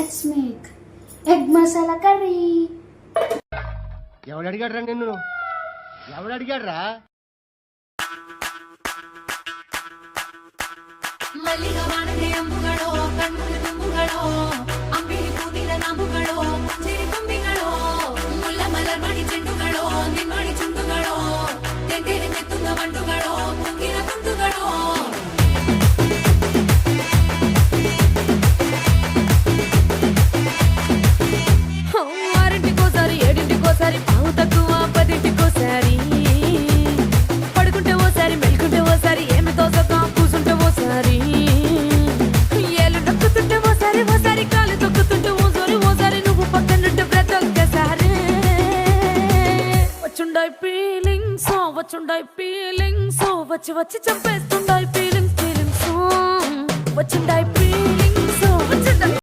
Let's make egg masala curry. ఎవడు అడిగాడు రా నిన్ను? ఎవడు అడిగాడు రా? ಮಲ್ಲಿಗ ವಾಣದೆ ಅಂಬುಗಳೋ ಕಣ್ಮುಗಿ ತುಂಬುಗಳೋ ಅಂಬಿಳಿ ಕೂದಿದ ನಾಂಬುಗಳೋ ಚಿರಿ ಕೊಂಬಿಗಳೋ ಮುಲ್ಲ ಮಲರ್ ಮಣಿ ಚೆಂಡುಗಳೋ ನಿಮ್ಮಣಿ ಚುಂಡುಗಳೋ ತೆಂಟೆರೆ ತೆತ್ತುಂಗ ಬಂಡುಗಳೋ ಮುಂಗಿನ ತುಂಡುಗಳೋ ఆరింటికోసారి ఏడింటికోసారి పావు తక్కువ పదింటికోసారి పడుకుంటే ఓసారి మెలుకుంటే ఓసారి ఏమి తోసక కూసుంటే ఓసారి ఏళ్ళు నొక్కుతుంటే ఓసారి ఓసారి కాలు తొక్కుతుంటే ఓసారి నువ్వు పక్కనుంటే ప్రతి ఒక్కసారి వచ్చుండాయి ఫీలింగ్స్ వచ్చి వచ్చి చంపేస్తుండాయి ఫీలింగ్స్ వచ్చిండాయి